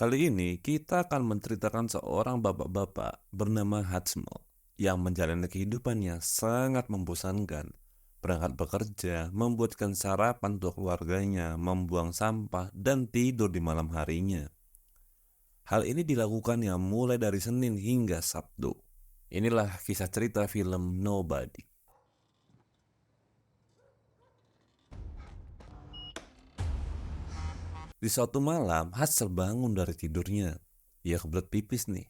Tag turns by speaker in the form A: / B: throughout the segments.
A: Kali ini kita akan menceritakan seorang bapak-bapak bernama Hatsmo yang menjalani kehidupannya sangat membosankan. Berangkat bekerja, membuatkan sarapan untuk keluarganya, membuang sampah, dan tidur di malam harinya. Hal ini dilakukannya mulai dari Senin hingga Sabtu. Inilah kisah cerita film Nobody. Di suatu malam, Hats terbangun dari tidurnya. Ia kebelet pipis nih.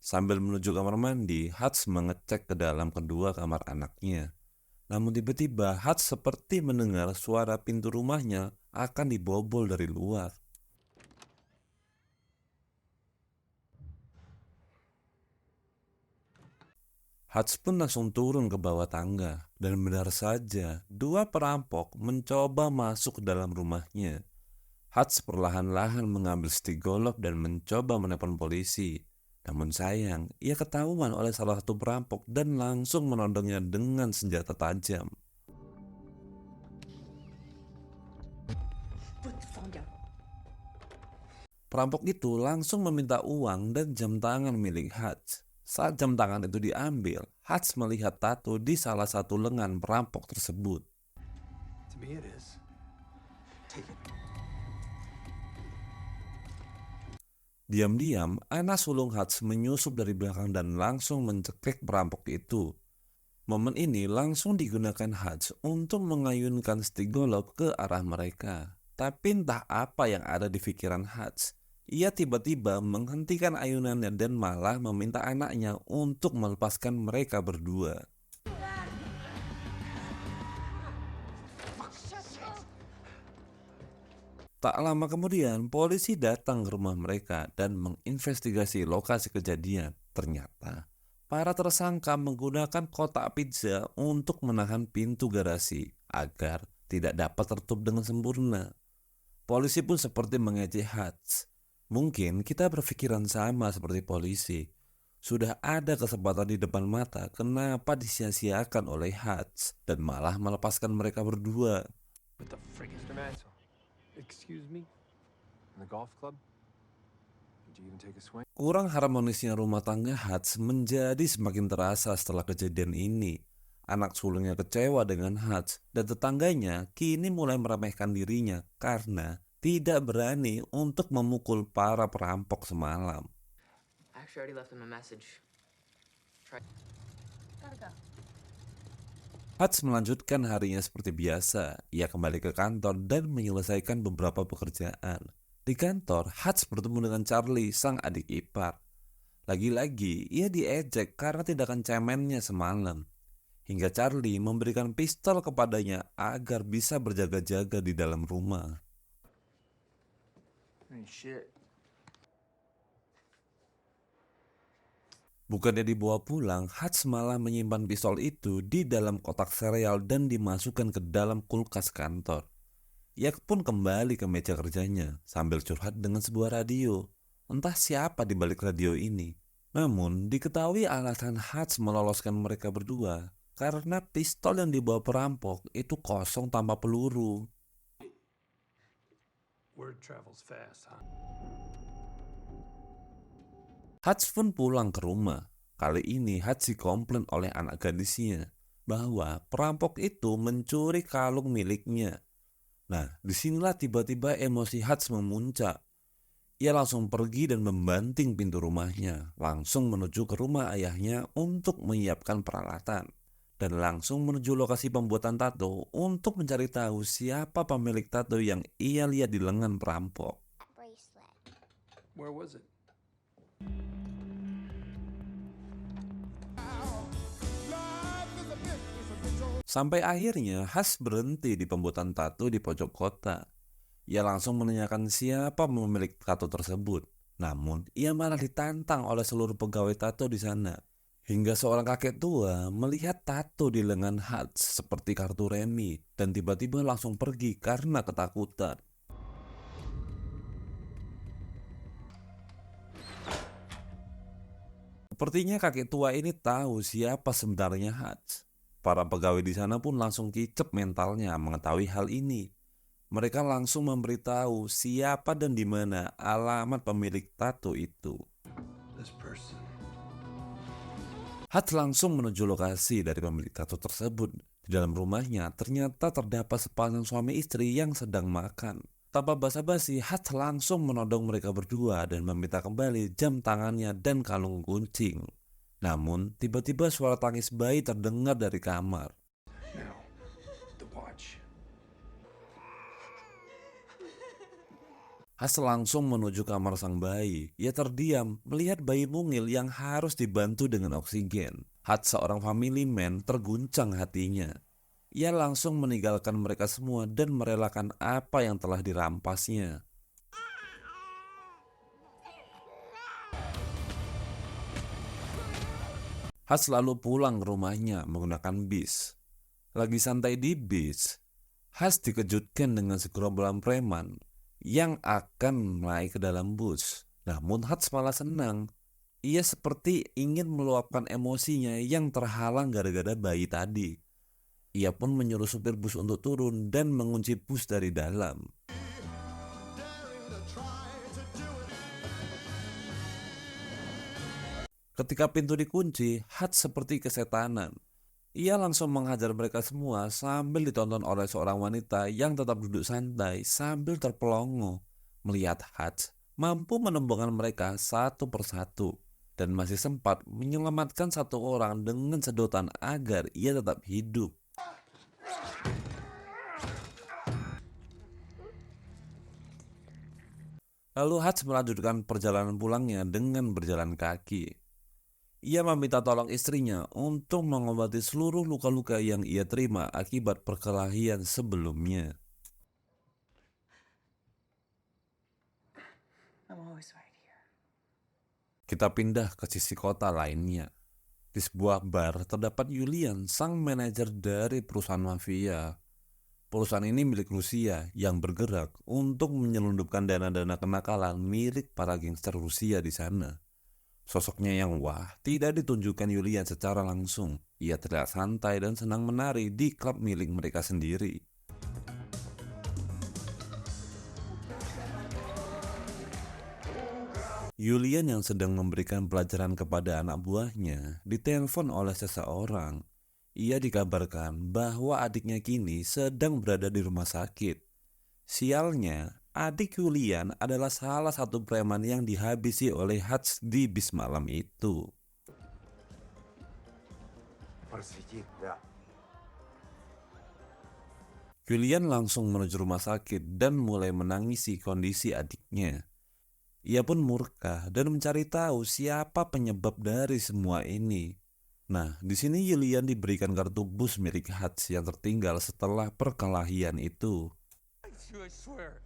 A: Sambil menuju kamar mandi, Hats mengecek ke dalam kedua kamar anaknya. Namun tiba-tiba Hats seperti mendengar suara pintu rumahnya akan dibobol dari luar. Hats pun langsung turun ke bawah tangga dan benar saja dua perampok mencoba masuk ke dalam rumahnya. Hats perlahan-lahan mengambil stik golok dan mencoba menelpon polisi. Namun sayang, ia ketahuan oleh salah satu perampok dan langsung menodongnya dengan senjata tajam. Perampok itu langsung meminta uang dan jam tangan milik Hats. Saat jam tangan itu diambil, Hats melihat tato di salah satu lengan perampok tersebut.
B: To me it is. Take it.
A: Diam-diam, anak sulung Hats menyusup dari belakang dan langsung mencekik perampok itu. Momen ini langsung digunakan Hats untuk mengayunkan stik golok ke arah mereka. Tapi entah apa yang ada di pikiran Hats. Ia tiba-tiba menghentikan ayunannya dan malah meminta anaknya untuk melepaskan mereka berdua. Tak lama kemudian, polisi datang ke rumah mereka dan menginvestigasi lokasi kejadian. Ternyata, para tersangka menggunakan kotak pizza untuk menahan pintu garasi agar tidak dapat tertutup dengan sempurna. Polisi pun seperti mengejek Hats. Mungkin kita berpikiran sama seperti polisi. Sudah ada kesempatan di depan mata, kenapa disia-siakan oleh Hats dan malah melepaskan mereka berdua?
B: What the frick is the matter? Excuse me? In the golf club? Did you even take a swing?
A: Kurang harmonisnya rumah tangga Hats menjadi semakin terasa setelah kejadian ini. Anak sulungnya kecewa dengan Hats dan tetangganya kini mulai meremehkan dirinya karena tidak berani untuk memukul para perampok semalam.
C: I actually already left him a message. Gotta go.
A: Hats melanjutkan harinya seperti biasa. Ia kembali ke kantor dan menyelesaikan beberapa pekerjaan. Di kantor, Hats bertemu dengan Charlie, sang adik ipar. Lagi-lagi, ia diejek karena tindakan cemennya semalam. Hingga Charlie memberikan pistol kepadanya agar bisa berjaga-jaga di dalam rumah.
B: Hey, shit.
A: Bukannya dibawa pulang, Hats malah menyimpan pistol itu di dalam kotak sereal dan dimasukkan ke dalam kulkas kantor. Ia pun kembali ke meja kerjanya sambil curhat dengan sebuah radio. Entah siapa di balik radio ini. Namun, diketahui alasan Hats meloloskan mereka berdua karena pistol yang dibawa perampok itu kosong tanpa peluru.
B: Word travels fast, huh?
A: Hats pun pulang ke rumah. Kali ini Hats dikomplain oleh anak gadisnya bahwa perampok itu mencuri kalung miliknya. Nah, disinilah tiba-tiba emosi Hats memuncak. Ia langsung pergi dan membanting pintu rumahnya, langsung menuju ke rumah ayahnya untuk menyiapkan peralatan. Dan langsung menuju lokasi pembuatan tato untuk mencari tahu siapa pemilik tato yang ia lihat di lengan perampok.
D: Bracelet.
B: Where was it?
A: Sampai akhirnya Has berhenti di pembuatan tato di pojok kota. Ia langsung menanyakan siapa pemilik tato tersebut. Namun, ia malah ditantang oleh seluruh pegawai tato di sana. Hingga seorang kakek tua melihat tato di lengan Has seperti kartu remi dan tiba-tiba langsung pergi karena ketakutan. Sepertinya kakek tua ini tahu siapa sebenarnya Hats. Para pegawai di sana pun langsung kicep mentalnya mengetahui hal ini. Mereka langsung memberitahu siapa dan di mana alamat pemilik tato itu.
B: This person.
A: Hutch langsung menuju lokasi dari pemilik tato tersebut. Di dalam rumahnya ternyata terdapat sepasang suami istri yang sedang makan. Tanpa basa-basi, Hutch langsung menodong mereka berdua dan meminta kembali jam tangannya dan kalung kuncing. Namun, tiba-tiba suara tangis bayi terdengar dari kamar.
B: Now, the watch.
A: Hutch langsung menuju kamar sang bayi. Ia terdiam melihat bayi mungil yang harus dibantu dengan oksigen. Hutch, seorang family man, terguncang hatinya. Ia langsung meninggalkan mereka semua dan merelakan apa yang telah dirampasnya. Hutch lalu pulang ke rumahnya menggunakan bis. Lagi santai di bis, Hutch dikejutkan dengan segerombolan preman yang akan naik ke dalam bus. Namun Hutch malah senang. Ia seperti ingin meluapkan emosinya yang terhalang gara-gara bayi tadi. Ia pun menyuruh supir bus untuk turun dan mengunci bus dari dalam. Ketika pintu dikunci, Hutch seperti kesetanan. Ia langsung menghajar mereka semua sambil ditonton oleh seorang wanita yang tetap duduk santai sambil terpelongo. Melihat Hutch mampu menembongkan mereka satu persatu dan masih sempat menyelamatkan satu orang dengan sedotan agar ia tetap hidup. Lalu Hutch melanjutkan perjalanan pulangnya dengan berjalan kaki. Ia meminta tolong istrinya untuk mengobati seluruh luka-luka yang ia terima akibat perkelahian sebelumnya.
C: I'm always right here.
A: Kita pindah ke sisi kota lainnya. Di sebuah bar terdapat Julian, sang manajer dari perusahaan mafia. Perusahaan ini milik Rusia yang bergerak untuk menyelundupkan dana-dana kenakalan milik para gangster Rusia di sana. Sosoknya yang wah tidak ditunjukkan Julian secara langsung. Ia terlihat santai dan senang menari di klub milik mereka sendiri. Julian yang sedang memberikan pelajaran kepada anak buahnya ditelepon oleh seseorang. Ia dikabarkan bahwa adiknya kini sedang berada di rumah sakit. Sialnya, adik Julian adalah salah satu preman yang dihabisi oleh Hutch di bis malam itu. Julian langsung menuju rumah sakit dan mulai menangisi kondisi adiknya. Ia pun murka dan mencari tahu siapa penyebab dari semua ini. Nah, di sini Julian diberikan kartu bus milik Hutch yang tertinggal setelah perkelahian itu.
B: I swear.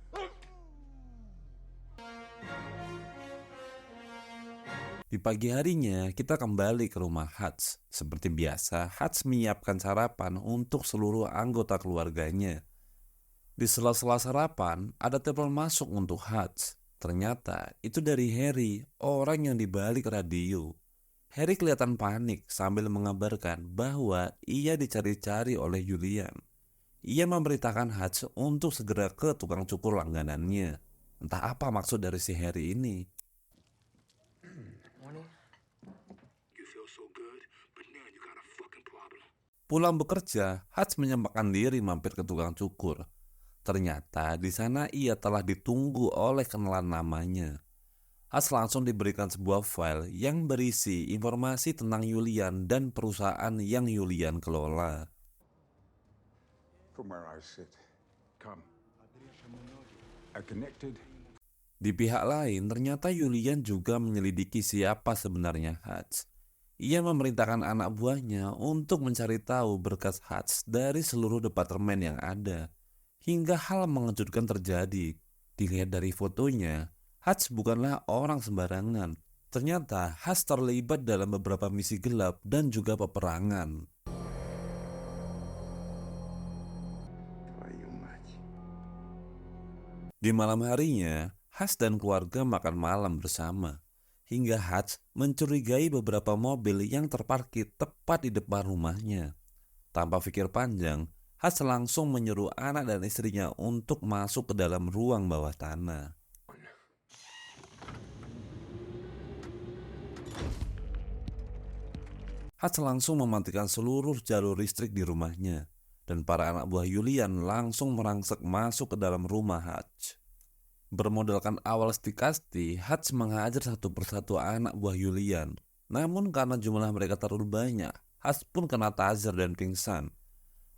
A: Di pagi harinya, kita kembali ke rumah Hutch. Seperti biasa, Hutch menyiapkan sarapan untuk seluruh anggota keluarganya. Di sela-sela sarapan, ada telepon masuk untuk Hutch. Ternyata itu dari Harry, orang yang dibalik radio. Harry kelihatan panik sambil mengabarkan bahwa ia dicari-cari oleh Julian. Ia memberitakan Hutch untuk segera ke tukang cukur langganannya. Entah apa maksud dari si Harry ini. Pulang bekerja, Hutch menyempatkan diri mampir ke tukang cukur. Ternyata di sana ia telah ditunggu oleh kenalan namanya. Hutch langsung diberikan sebuah file yang berisi informasi tentang Julian dan perusahaan yang Julian kelola.
D: From where I sit, come. I connected.
A: Di pihak lain, ternyata Julian juga menyelidiki siapa sebenarnya Hutch. Ia memerintahkan anak buahnya untuk mencari tahu berkas Hutch dari seluruh departemen yang ada. Hingga hal mengejutkan terjadi. Dilihat dari fotonya, Hutch bukanlah orang sembarangan. Ternyata Hutch terlibat dalam beberapa misi gelap dan juga peperangan. Di malam harinya, Hutch dan keluarga makan malam bersama. Hingga Hutch mencurigai beberapa mobil yang terparkir tepat di depan rumahnya. Tanpa pikir panjang, Hatch langsung menyuruh anak dan istrinya untuk masuk ke dalam ruang bawah tanah. Hatch langsung mematikan seluruh jalur listrik di rumahnya, dan para anak buah Julian langsung merangsek masuk ke dalam rumah Hatch. Bermodalkan awal stikasti, Hatch menghajar satu persatu anak buah Julian. Namun karena jumlah mereka terlalu banyak, Hatch pun kena taser dan pingsan.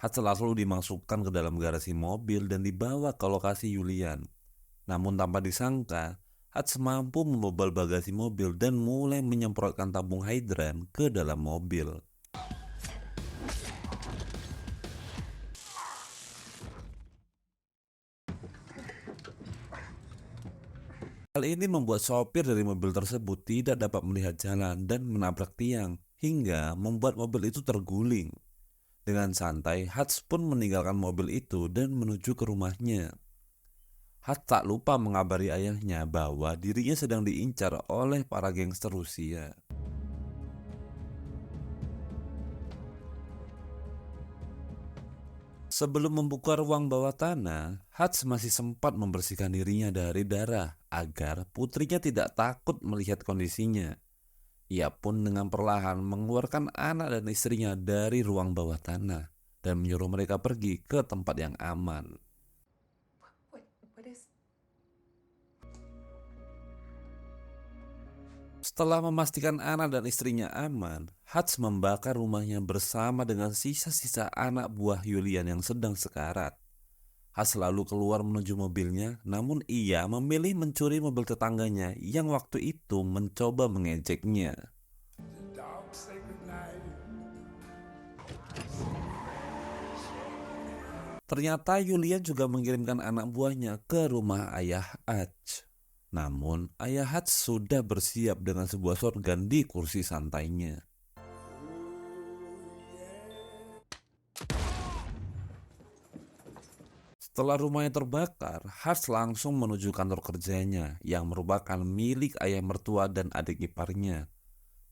A: Hatch lalu dimasukkan ke dalam garasi mobil dan dibawa ke lokasi Julian. Namun tanpa disangka, Hatch mampu membobol bagasi mobil dan mulai menyemprotkan tabung hidran ke dalam mobil. Hal ini membuat sopir dari mobil tersebut tidak dapat melihat jalan dan menabrak tiang, hingga membuat mobil itu terguling. Dengan santai, Hatch pun meninggalkan mobil itu dan menuju ke rumahnya. Hatch tak lupa mengabari ayahnya bahwa dirinya sedang diincar oleh para gangster Rusia. Sebelum membuka ruang bawah tanah, Hatch masih sempat membersihkan dirinya dari darah agar putrinya tidak takut melihat kondisinya. Ia pun dengan perlahan mengeluarkan anak dan istrinya dari ruang bawah tanah dan menyuruh mereka pergi ke tempat yang aman.
C: What is...
A: Setelah memastikan anak dan istrinya aman, Hatch membakar rumahnya bersama dengan sisa-sisa anak buah Julian yang sedang sekarat. Hatch lalu keluar menuju mobilnya, namun ia memilih mencuri mobil tetangganya yang waktu itu mencoba mengejeknya. Ternyata Julian juga mengirimkan anak buahnya ke rumah ayah Hatch. Namun, ayah Hatch sudah bersiap dengan sebuah shotgun di kursi santainya. Setelah rumahnya terbakar, Hatch langsung menuju kantor kerjanya yang merupakan milik ayah mertua dan adik iparnya.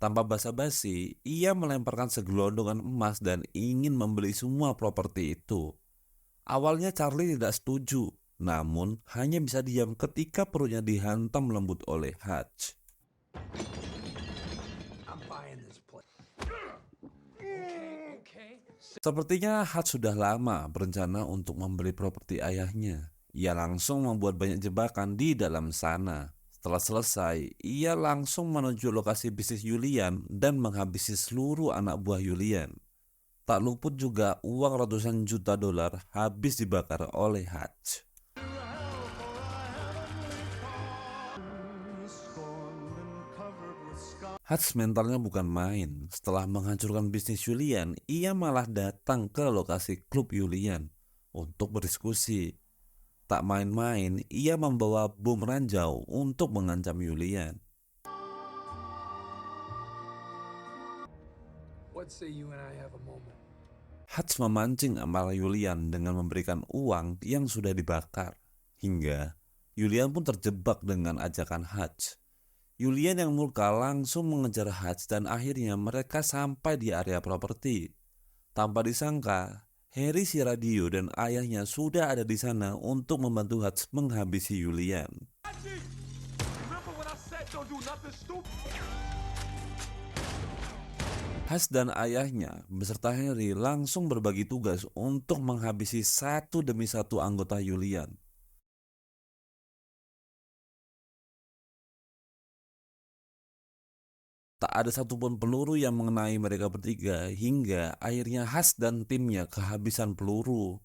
A: Tanpa basa-basi, ia melemparkan segelondongan emas dan ingin membeli semua properti itu. Awalnya Charlie tidak setuju, namun hanya bisa diam ketika perutnya dihantam lembut oleh Hatch. Sepertinya Hatch sudah lama berencana untuk membeli properti ayahnya. Ia langsung membuat banyak jebakan di dalam sana. Setelah selesai, ia langsung menuju lokasi bisnis Julian dan menghabisi seluruh anak buah Julian. Tak luput juga uang ratusan juta dolar habis dibakar oleh Hatch. Hatch mentalnya bukan main. Setelah menghancurkan bisnis Julian, ia malah datang ke lokasi klub Julian untuk berdiskusi. Tak main-main, ia membawa bom ranjau untuk mengancam Julian.
B: What say you and I have a moment?
A: Hatch memancing amarah Julian dengan memberikan uang yang sudah dibakar. Hingga Julian pun terjebak dengan ajakan Hatch. Julian yang murka langsung mengejar Hatch dan akhirnya mereka sampai di area properti. Tanpa disangka, Harry si radio dan ayahnya sudah ada di sana untuk membantu Hatch menghabisi Julian. Hatch dan ayahnya beserta Harry langsung berbagi tugas untuk menghabisi satu demi satu anggota Julian. Tak ada satupun peluru yang mengenai mereka bertiga hingga akhirnya Hatch dan timnya kehabisan peluru.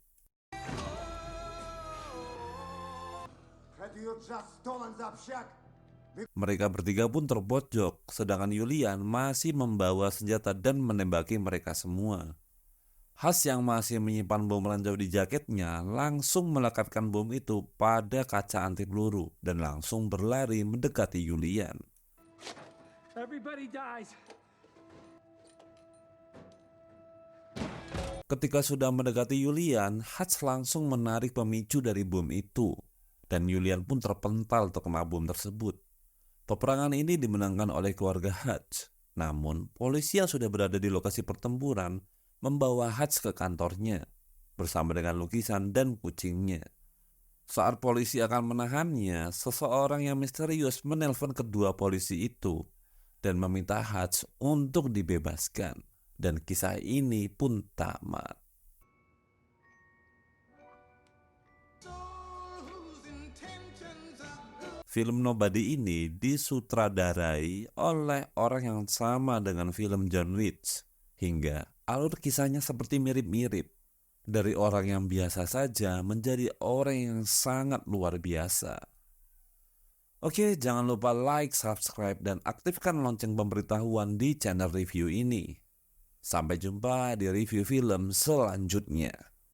A: Mereka bertiga pun terpojok, sedangkan Julian masih membawa senjata dan menembaki mereka semua. Hatch yang masih menyimpan bom ranjau di jaketnya langsung melekatkan bom itu pada kaca anti peluru dan langsung berlari mendekati Julian.
B: Everybody dies.
A: Ketika sudah mendekati Julian, Hatch langsung menarik pemicu dari bom itu, dan Julian pun terpental terkena bom tersebut. Peperangan ini dimenangkan oleh keluarga Hatch, namun polisi yang sudah berada di lokasi pertempuran membawa Hatch ke kantornya. bersama dengan lukisan dan kucingnya. Saat polisi akan menahannya, seseorang yang misterius menelpon kedua polisi itu dan meminta Hutch untuk dibebaskan. Dan kisah ini pun tamat. Film Nobody ini disutradarai oleh orang yang sama dengan film John Wick, hingga alur kisahnya seperti mirip-mirip. Dari orang yang biasa saja menjadi orang yang sangat luar biasa. Oke, jangan lupa like, subscribe, dan aktifkan lonceng pemberitahuan di channel review ini. Sampai jumpa di review film selanjutnya.